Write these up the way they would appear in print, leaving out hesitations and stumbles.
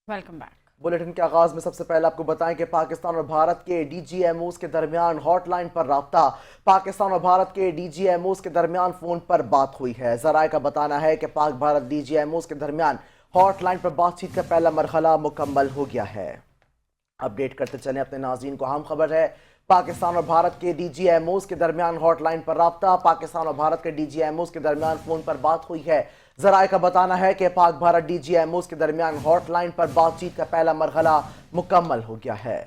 Welcome back. Bulletin کے آغاز میں سب سے پہلے آپ کو بتائیں کہ پاکستان اور بھارت کے ڈی جی ایم اوز کے درمیان ہاٹ لائن پر رابطہ۔ پاکستان اور بھارت کے ڈی جی ایم اوز کے درمیان فون پر بات ہوئی ہے۔ ذرائع کا بتانا ہے کہ Pak Bharat D G M Os کے درمیان ہاٹ لائن پر بات چیت کا پہلا مرحلہ مکمل ہو گیا ہے۔ اپڈیٹ کرتے چلیں اپنے ناظرین کو، اہم خبر ہے پاکستان اور بھارت کے ڈی جی ایم اوز کے درمیان ہاٹ لائن پر رابطہ۔ پاکستان اور بھارت کے ڈی جی ایم اوز کے درمیان فون پر بات ہوئی ہے۔ ذرائع کا بتانا ہے کہ Pak Bharat D G M Os کے درمیان ہاٹ لائن پر بات چیت کا پہلا مرحلہ مکمل ہو گیا ہے۔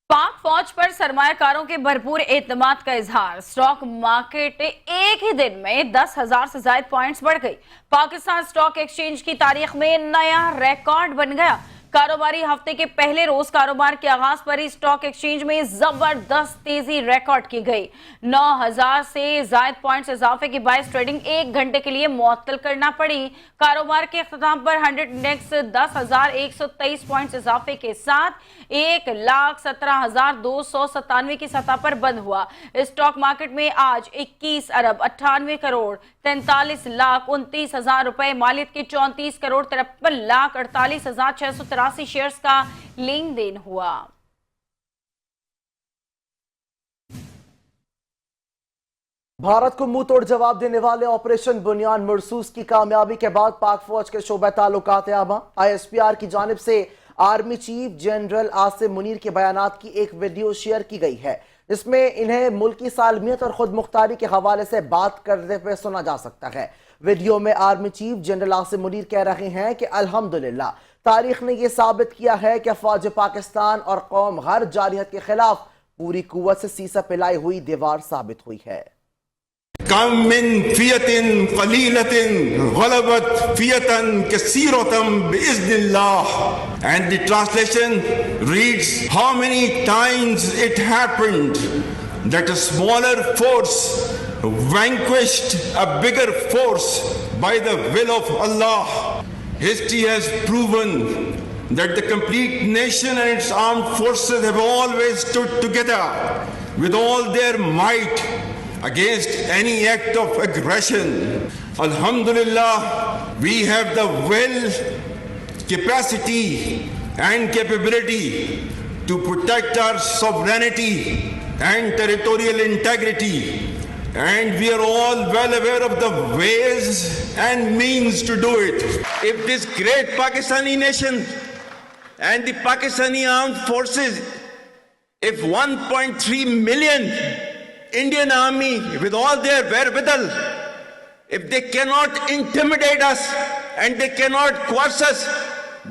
پاک فوج پر سرمایہ کاروں کے بھرپور اعتماد کا اظہار۔ سٹاک مارکیٹ ایک ہی دن میں 10,000 سے زائد پوائنٹس بڑھ گئی۔ پاکستان سٹاک ایکسچینج کی تاریخ میں نیا ریکارڈ بن گیا۔ کاروباری ہفتے کے پہلے روز کاروبار کے آغاز پر ہی سٹاک ایکسچینج میں زبردست تیزی ریکارڈ کی گئی۔ 9,000 سے زائد پوائنٹس اضافے کے باعث ٹریڈنگ 1 گھنٹے کے لیے معطل کرنا پڑی۔ کاروبار کے اختتام پر 100 انڈیکس 10,123 پوائنٹس اضافے کے ساتھ 1,17,297 کی سطح پر بند ہوا۔ اسٹاک مارکیٹ میں آج 21 ارب 98 کروڑ 43 لاکھ 29 ہزار روپے مالیت کے 34 کروڑ 53 لاکھ 48 ہزار 683 شیئرز کا لین دین ہوا۔ بھارت کو منہ توڑ جواب دینے والے آپریشن بنیان مرصوص کی کامیابی کے بعد پاک فوج کے شعبہ تعلقات عامہ آئی ایس پی آر کی جانب سے army chief general Asim Munir کے بیانات کی ایک ویڈیو شیئر کی گئی ہے، جس میں انہیں ملکی سالمیت اور خود مختاری کے حوالے سے بات کرتے ہوئے سنا جا سکتا ہے۔ ویڈیو میں army chief general Asim Munir کہہ رہے ہیں کہ الحمدللہ تاریخ نے یہ ثابت کیا ہے کہ فوج پاکستان اور قوم ہر جارحیت کے خلاف پوری قوت سے سیسہ پلائی ہوئی دیوار ثابت ہوئی ہے۔ کم من فیۃ قلیلۃ غلبت فیۃ کثیرۃ باذن اللہ. And the translation reads, how many times it happened that a smaller force vanquished a bigger force by the will of Allah. History has proven that the complete nation and its armed forces have always stood together with all their might against any act of aggression. Alhamdulillah, we have the will, capacity and capability to protect our sovereignty and territorial integrity, and we are all well aware of the ways and means to do it. If this great Pakistani nation and the Pakistani armed forces, if 1.3 million Indian army with all their wherewithal, if they cannot intimidate us and they cannot coerce us,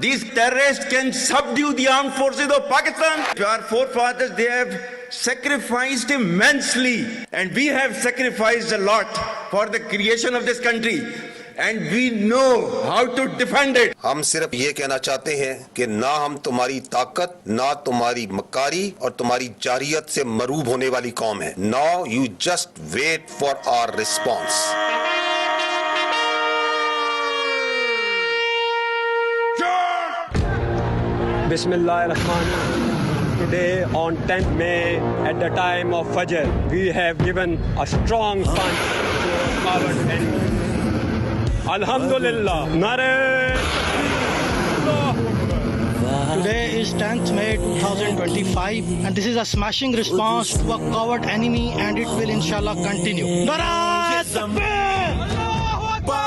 these terrorists can subdue the armed forces of Pakistan. Our forefathers, they have sacrificed immensely, and we have sacrificed a lot for the creation of this country, and we know how to defend it. ہم صرف یہ کہنا چاہتے ہیں کہ نہ ہم تمہاری طاقت، نہ تمہاری مکاری اور تمہاری جارحیت سے مروب ہونے والی قوم ہے۔ Now you just wait for our response. بسم اللہ الرحمن الرحیم. Today on 10th May at the time of Fajr, we have given a strong punch to our coward enemy. Alhamdulillah. Nare Today is 10th May 2025 and this is a smashing response to a coward enemy, and it will inshallah continue. Nare Takbir! Allahu Akbar!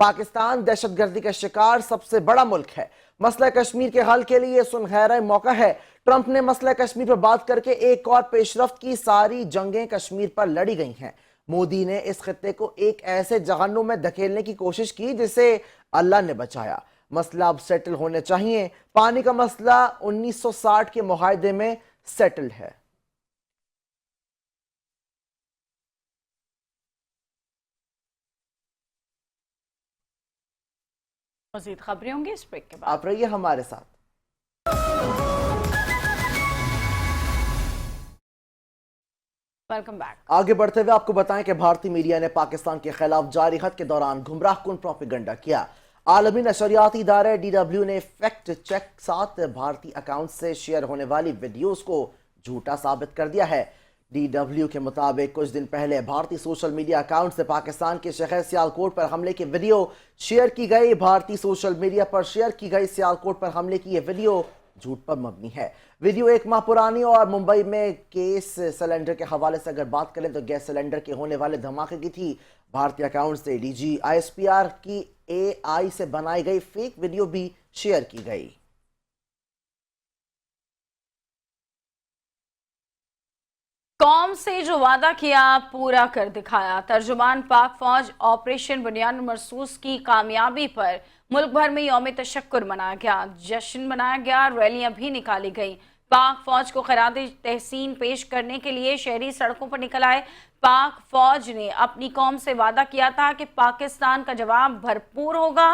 Pakistan دہشت گردی کا شکار سب سے بڑا ملک ہے. مسئلہ کشمیر کے حل کے لیے سنہرا موقع ہے. ٹرمپ نے مسئلہ کشمیر پر بات کر کے ایک اور پیش رفت کی. ساری جنگیں کشمیر پر لڑی گئی ہیں. مودی نے اس خطے کو ایک ایسے جہنم میں دھکیلنے کی کوشش کی جسے اللہ نے بچایا. مسئلہ اب سیٹل ہونے چاہیے. پانی کا مسئلہ 1960 کے معاہدے میں سیٹل ہے. مزید خبریں ہوں گی اس بریک کے بعد. آپ رہیے ہمارے ساتھ. Welcome back. آگے بڑھتے ہوئے آپ کو بتائیں کہ بھارتی میڈیا نے پاکستان کے خلاف جاری خط کے دوران گمراہ کن پروپیگنڈا کیا. عالمی نشریاتی ادارے DW نے فیکٹ چیک ساتھ بھارتی اکاؤنٹ سے شیئر ہونے والی ویڈیوز کو جھوٹا ثابت کر دیا ہے. DW کے مطابق کچھ دن پہلے بھارتی سوشل میڈیا اکاؤنٹ سے پاکستان کے شہر سیالکوٹ پر حملے کی ویڈیو شیئر کی گئی. بھارتی سوشل میڈیا پر شیئر کی گئی سیالکوٹ پر حملے کی یہ ویڈیو جھوٹ پر مبنی ہے. ویڈیو 1 ماہ پرانی اور ممبئی میں گیس سلنڈر کے حوالے سے اگر بات کریں تو گیس سلنڈر کے ہونے والے دھماکے کی تھی. بھارتی اکاؤنٹ سے DG ISPR کی AI سے بنائی گئی فیک ویڈیو بھی شیئر کی گئی. قوم سے جو وعدہ کیا پورا کر دکھایا. ترجمان پاک فوج آپریشن بنیاد مرصوص کی کامیابی پر ملک بھر میں یوم تشکر منایا گیا. جشن منایا گیا. ریلیاں بھی نکالی گئیں. پاک فوج کو خراج تحسین پیش کرنے کے لیے شہری سڑکوں پر نکل آئے. پاک فوج نے اپنی قوم سے وعدہ کیا تھا کہ پاکستان کا جواب بھرپور ہوگا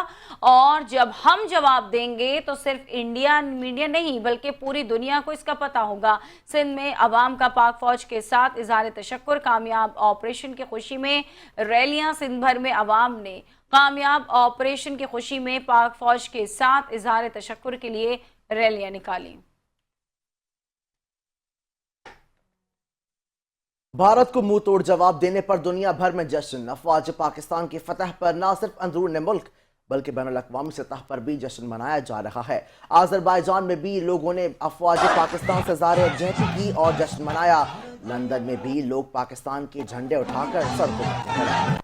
اور جب ہم جواب دیں گے تو صرف انڈیا میڈیا نہیں بلکہ پوری دنیا کو اس کا پتہ ہوگا. سندھ میں عوام کا پاک فوج کے ساتھ اظہار تشکر. کامیاب آپریشن کی خوشی میں ریلیاں. سندھ بھر میں عوام نے کامیاب آپریشن کی خوشی میں پاک فوج کے ساتھ اظہار تشکر کے لیے ریلیاں نکالی. بھارت کو منہ توڑ جواب دینے پر دنیا بھر میں جشن. افواج پاکستان کی فتح پر نہ صرف اندرون ملک بلکہ بین الاقوامی سطح پر بھی جشن منایا جا رہا ہے. آذربائیجان میں بھی لوگوں نے افواج پاکستان سے اظہار یکجہتی کی اور جشن منایا. لندن میں بھی لوگ پاکستان کے جھنڈے اٹھا کر سڑکوں پر نکل آئے.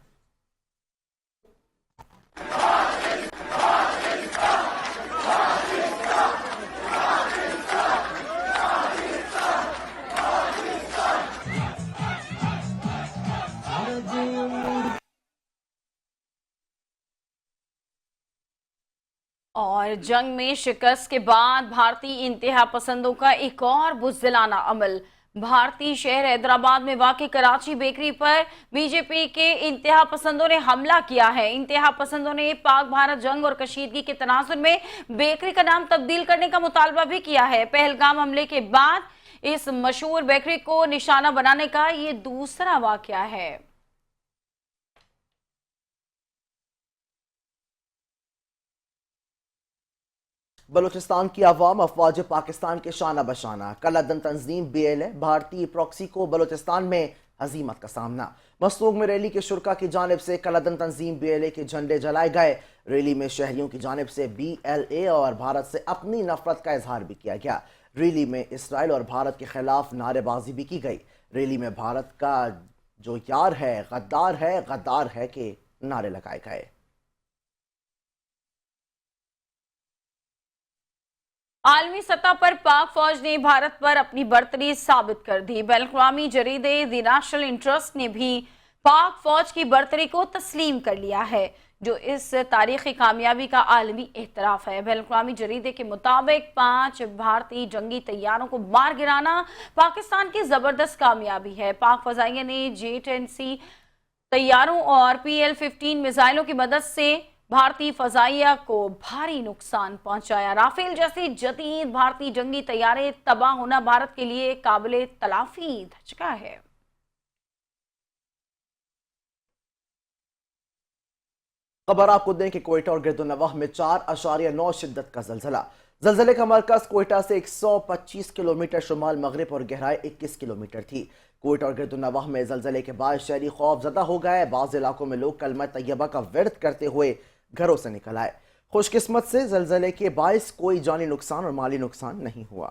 اور جنگ میں شکست کے بعد بھارتی انتہا پسندوں کا ایک اور بزدلانہ عمل. بھارتی شہر حیدرآباد میں واقع کراچی بیکری پر BJP کے انتہا پسندوں نے حملہ کیا ہے. انتہا پسندوں نے پاک بھارت جنگ اور کشیدگی کے تناظر میں بیکری کا نام تبدیل کرنے کا مطالبہ بھی کیا ہے. پہلگام حملے کے بعد اس مشہور بیکری کو نشانہ بنانے کا یہ دوسرا واقعہ ہے. بلوچستان کی عوام افواج پاکستان کے شانہ بشانہ. کلادن تنظیم BLA بھارتی پروکسی کو بلوچستان میں ہزیمت کا سامنا. مسنوگ میں ریلی کے شرکا کی جانب سے کلادن تنظیم BLA کے جھنڈے جلائے گئے. ریلی میں شہریوں کی جانب سے BLA اور بھارت سے اپنی نفرت کا اظہار بھی کیا گیا. ریلی میں اسرائیل اور بھارت کے خلاف نعرے بازی بھی کی گئی. ریلی میں بھارت کا جو یار ہے غدار ہے کہ نعرے لگائے گئے. عالمی سطح پر پاک فوج نے بھارت پر اپنی برتری ثابت کر دی. بین الاقوامی جریدے دی نیشنل انٹرسٹ نے بھی پاک فوج کی برتری کو تسلیم کر لیا ہے جو اس تاریخی کامیابی کا عالمی اعتراف ہے. بین الاقوامی جریدے کے مطابق 5 بھارتی جنگی طیاروں کو مار گرانا پاکستان کی زبردست کامیابی ہے. پاک فضائیہ نے J-10C طیاروں اور PL-15 میزائلوں کی مدد سے بھارتی فضائیہ کو بھاری نقصان پہنچایا. رافیل جیسی جدید بھارتی جنگی طیارے تباہ ہونا بھارت کے لیے قابل تلافی دھچکا ہے. خبر آپ کو دیں کہ کوئٹہ اور گردونواح میں 4.9 شدت کا زلزلہ. زلزلے کا مرکز کوئٹہ سے 125 کلومیٹر شمال مغرب اور گہرائی 21 کلومیٹر تھی. کوئٹہ اور گردونواح میں زلزلے کے بعد شہری خوف زدہ ہو گئے. بعض علاقوں میں لوگ کلمہ طیبہ کا ورد کرتے ہوئے گھروں سے نکل آئے. خوش قسمت سے زلزلے کے باعث کوئی جانی نقصان اور مالی نقصان نہیں ہوا.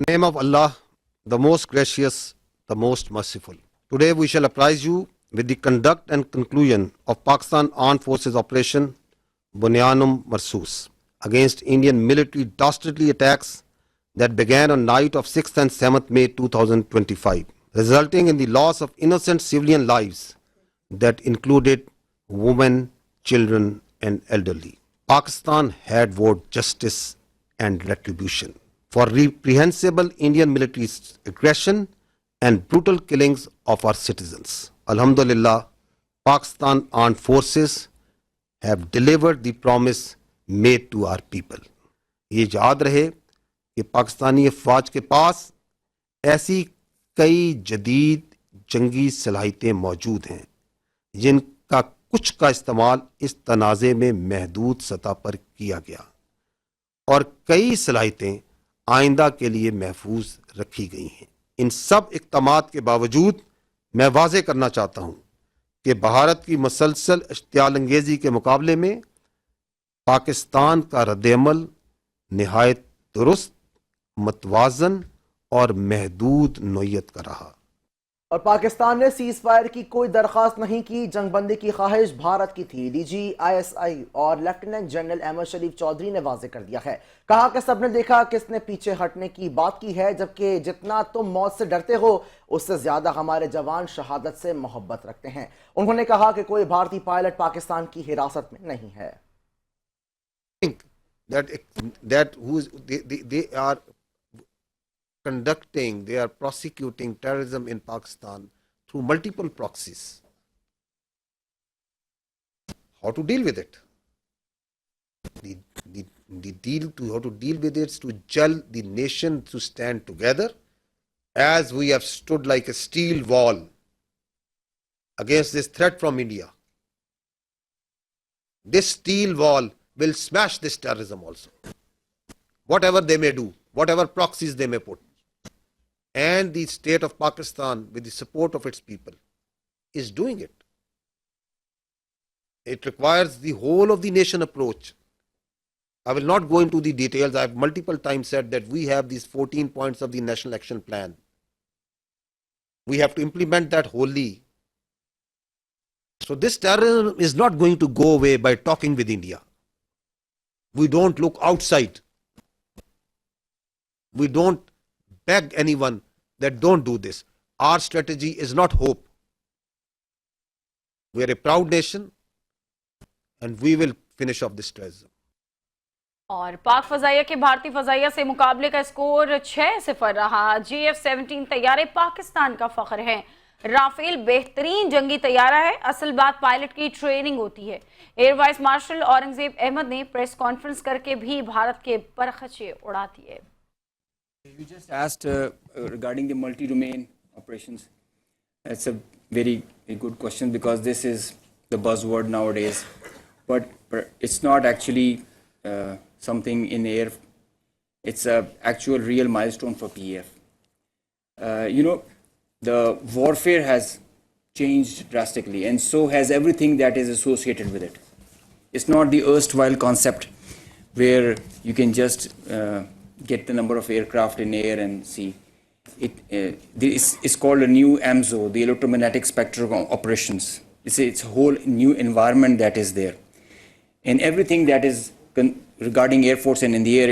Name of Allah, the most gracious, the most merciful. Today we shall apprise you with the conduct and conclusion of Pakistan Armed Forces Operation Bunyanum Marsus against Indian military dastardly attacks that began on night of 6th and 7th May 2025, resulting in the loss of innocent civilian lives that included women, children and elderly. Pakistan had vowed justice and retribution for reprehensible Indian military aggression and brutal killings of our citizens. Alhamdulillah, Pakistan Armed Forces have delivered the promise made to our people. یہ یاد رہے کہ پاکستانی افواج کے پاس ایسی کئی جدید جنگی صلاحیتیں موجود ہیں جن کا کچھ کا استعمال اس تنازع میں محدود سطح پر کیا گیا اور کئی صلاحیتیں آئندہ کے لیے محفوظ رکھی گئی ہیں. ان سب اقدامات کے باوجود میں واضح کرنا چاہتا ہوں کہ بھارت کی مسلسل اشتعال انگیزی کے مقابلے میں پاکستان کا رد عمل نہایت درست، متوازن اور محدود نوعیت کا رہا. اور پاکستان نے سیز فائر کی کوئی درخواست نہیں کی، جنگ بندی کی خواہش بھارت کی تھی. DG ISI اور لیفٹیننٹ جنرل احمد شریف چودھری نے واضح کر دیا ہے. کہا کہ سب نے دیکھا کس نے پیچھے ہٹنے کی بات کی ہے، جبکہ جتنا تم موت سے ڈرتے ہو اس سے زیادہ ہمارے جوان شہادت سے محبت رکھتے ہیں. انہوں نے کہا کہ کوئی بھارتی پائلٹ پاکستان کی حراست میں نہیں ہے. They are prosecuting terrorism in Pakistan through multiple proxies. How to deal with it? How to deal with it is to gel the nation to stand together as we have stood like a steel wall against this threat from India. This steel wall will smash this terrorism also. Whatever they may do, whatever proxies they may put. And the state of Pakistan, with the support of its people, is doing it. It requires the whole of the nation approach. I will not go into the details. I have multiple times said that we have these 14 points of the National Action Plan. We have to implement that wholly. So this terrorism is not going to go away by talking with India. We don't look outside. We don't beg anyone that don't do this. Our strategy is not hope. We are a proud nation and we will finish off this terrorism. اور پاک فضائیہ کے بھارتی فضائیہ سے مقابلے کا score 6-0 رہا. GF-17 طیارے پاکستان کا فخر ہیں. رافیل بہترین جنگی طیارہ ہے. اصل بات پائلٹ کی ٹریننگ ہوتی ہے. Air vice marshal Aurangzeb Ahmed نے پریس کانفرنس کر کے بھی بھارت کے پرخچے اڑا دیے. You just asked regarding the multi-domain operations. It's a very good question because this is the buzzword nowadays. But it's not actually something in air. It's a actual real milestone for PAF. The warfare has changed drastically, and so has everything that is associated with it. It's not the erstwhile concept where you can just get the number of aircraft in air and see. This is called a new AMSO, the electromagnetic spectrum operations. It's a whole new environment that is there. And everything that is regarding Air Force and in the air,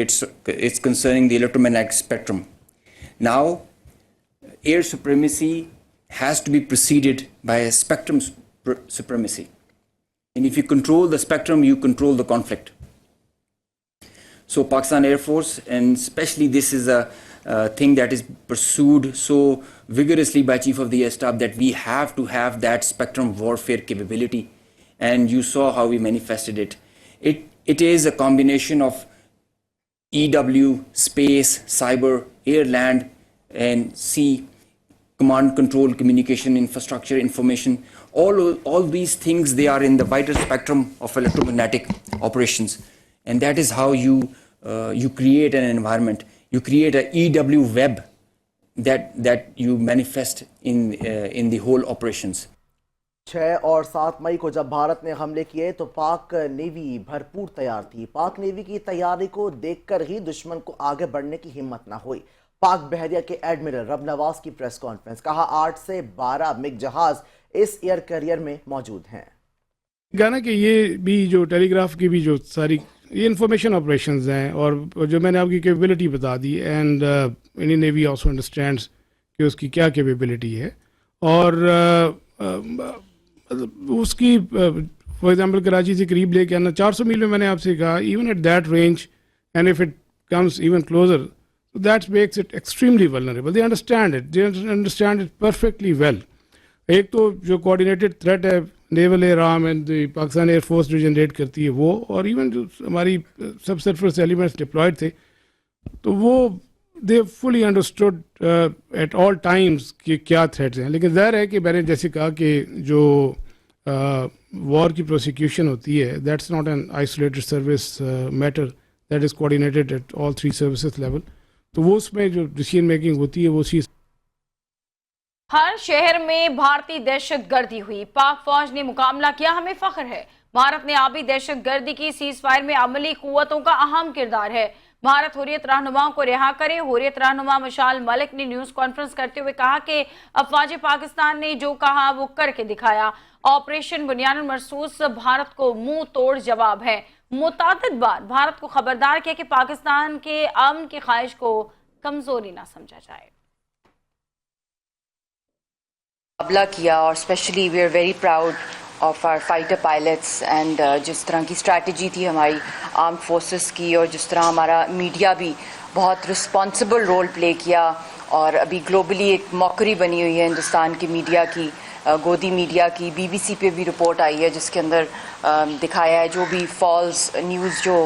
it's concerning the electromagnetic spectrum. Now, air supremacy has to be preceded by a spectrum supremacy. And if you control the spectrum, you control the conflict. So Pakistan Air Force, and especially this is a thing that is pursued so vigorously by Chief of the Air Staff, that we have to have that spectrum warfare capability. And you saw how we manifested it. It is a combination of EW, space, cyber, air, land, and sea, command, control, communication, infrastructure, information, all these things, they are in the wider spectrum of electromagnetic operations. And that is how you create an environment. You create a EW web that you manifest in the whole operations. 6 اور 7 مئی کو جب بھارت نے حملے کیے تو پاک navy بھرپور تیار تھی. پاک نیوی کی تیاری کو دیکھ کر ہی دشمن کو آگے بڑھنے کی ہمت نہ ہوئی. پاک بحریہ کے ایڈمرل رب نواز کی پریس کانفرنس, کہا 8 سے 12 MiG جہاز اس ایئر کیریئر میں موجود ہیں. کہنا کہ یہ بھی جو ٹیلی گراف کی بھی جو ساری یہ انفارمیشن آپریشنز ہیں اور جو میں نے آپ کی کیپیبلٹی بتا دی, and Indian Navy also understands کہ اس کی کیا کیپیبلٹی ہے. اور اس کی فار ایگزامپل کراچی سے قریب لے کے آنا 400 میل میں میں نے آپ سے کہا, even at that range and if it comes even closer, that makes it extremely vulnerable. They understand it perfectly well. ایک تو جو کوآرڈینیٹڈ تھریٹ ہے naval air arm and Pakistan Air Force جو جنریٹ کرتی ہے وہ, اور ایون جو ہماری سب سرفیس ایلیمنٹس ڈپلائڈ تھے تو وہ دے فلی انڈرسٹوڈ ایٹ آل ٹائمز کہ کیا تھریٹس ہیں. لیکن ظاہر ہے کہ میں نے جیسے کہا کہ جو وار کی پروسیکیوشن ہوتی ہے that's not an isolated service matter, that is coordinated at all 3 services level. تو وہ اس میں جو ڈیسیژن میکنگ ہوتی ہے وہ چیز. ہر شہر میں بھارتی دہشت گردی ہوئی, پاک فوج نے مقابلہ کیا, ہمیں فخر ہے. بھارت نے آبی دہشت گردی کی سیز فائر میں عملی قوتوں کا اہم کردار ہے. بھارت حریت رہنماؤں کو رہا کرے. حریت رہنما مشال ملک نے نیوز کانفرنس کرتے ہوئے کہا کہ افواج پاکستان نے جو کہا وہ کر کے دکھایا. آپریشن بنیان المرصوص بھارت کو منہ توڑ جواب ہے. متعدد بار بھارت کو خبردار کیا کہ پاکستان کے امن کی خواہش کو کمزوری نہ سمجھا جائے. مقابلہ کیا, اور specially we are very proud of our fighter pilots and جس طرح کی اسٹریٹجی تھی ہماری آرم فورسز کی, اور جس طرح ہمارا میڈیا بھی بہت رسپانسبل رول پلے کیا. اور ابھی گلوبلی ایک موکری بنی ہوئی ہے ہندوستان کی میڈیا کی, گودی میڈیا کی. BBC پہ بھی رپورٹ آئی ہے جس کے اندر دکھایا ہے جو بھی فالس نیوز جو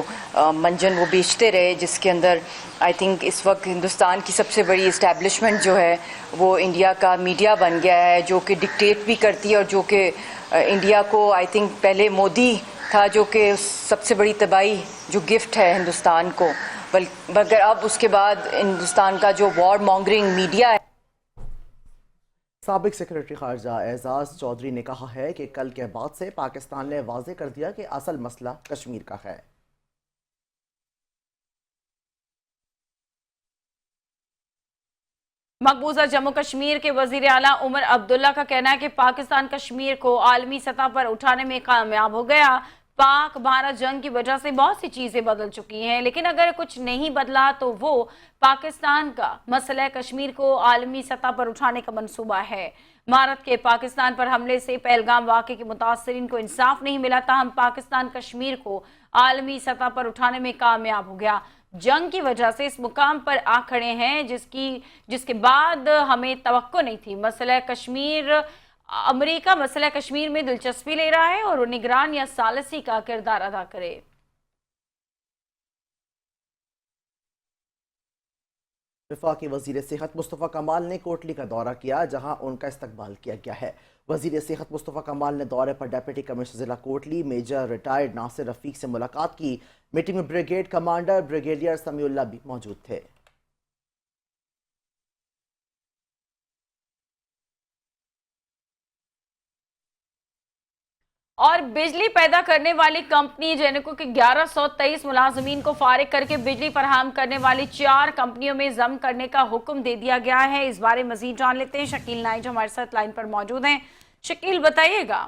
منجن وہ بیچتے رہے, جس کے اندر آئی تھنک اس وقت ہندوستان کی سب سے بڑی اسٹیبلشمنٹ جو ہے وہ انڈیا کا میڈیا بن گیا ہے, جو کہ ڈکٹیٹ بھی کرتی ہے, اور جو کہ انڈیا کو آئی تھنک پہلے مودی تھا جو کہ سب سے بڑی تباہی جو گفٹ ہے ہندوستان کو, مگر اب اس کے بعد ہندوستان کا جو وار مانگرنگ میڈیا ہے. سابق سیکرٹری خارجہ اعزاز چودھری نے کہا ہے کہ کل کے بعد سے پاکستان نے واضح کر دیا کہ اصل مسئلہ کشمیر کا ہے. مقبوضہ جموں کشمیر کے وزیر اعلیٰ عمر عبداللہ کا کہنا ہے کہ پاکستان کشمیر کو عالمی سطح پر اٹھانے میں کامیاب ہو گیا. پاک بھارت جنگ کی وجہ سے بہت سی چیزیں بدل چکی ہیں, لیکن اگر کچھ نہیں بدلا تو وہ پاکستان کا مسئلہ کشمیر کو عالمی سطح پر اٹھانے کا منصوبہ ہے. بھارت کے پاکستان پر حملے سے پہلگام واقعے کے متاثرین کو انصاف نہیں ملا, تاہم پاکستان کشمیر کو عالمی سطح پر اٹھانے میں کامیاب ہو گیا. جنگ کی وجہ سے اس مقام پر آ کھڑے ہیں جس کے بعد ہمیں توقع نہیں تھی. مسئلہ کشمیر, امریکہ مسئلہ کشمیر میں دلچسپی لے رہا ہے اور وہ نگران یا ثالثی کا کردار ادا کرے. وفاقی وزیر صحت مصطفیٰ کمال نے کوٹلی کا دورہ کیا جہاں ان کا استقبال کیا گیا ہے. وزیر صحت مصطفیٰ کمال نے دورے پر ڈیپٹی کمشنر ضلع کوٹلی میجر ریٹائرڈ ناصر رفیق سے ملاقات کی. میٹنگ میں بریگیڈ کمانڈر بریگیڈیئر سمیع اللہ بھی موجود تھے. اور بجلی پیدا کرنے والی کمپنی جینکو کے 1123 ملازمین کو فارغ کر کے بجلی فراہم کرنے والی 4 کمپنیوں میں ضم کرنے کا حکم دے دیا گیا ہے. اس بارے مزید جان لیتے ہیں. شکیل نائج ہمارے ساتھ لائن پر موجود ہیں. شکیل بتائیے گا.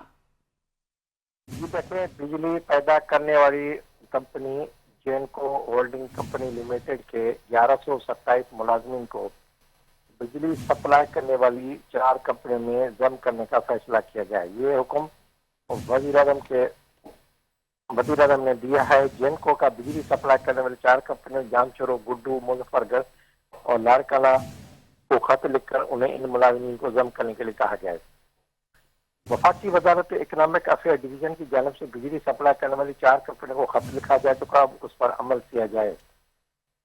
بجلی پیدا کرنے والی کمپنی جینکو ہولڈنگ کمپنی لمیٹڈ کے 1127 ملازمین کو بجلی سپلائی کرنے والی 4 کمپنیوں میں ضم کرنے کا فیصلہ کیا گیا ہے. یہ حکم وزیر اعظم نے دیا ہے. جینکو کا بجلی سپلائی کرنے والی 4 کمپنیوں جام چورو, گڈو, مظفر گڑھ اور لارکانہ کو خط لکھ کر انہیں ان ملازمین کو ضم کرنے کے لیے کہا گیا ہے. وفاقی وزارت اکنامک افیئر ڈویژن کی جانب سے بجلی سپلائی کرنے والی 4 کمپنیوں کو خط لکھا جا چکا, اب اس پر عمل کیا جائے.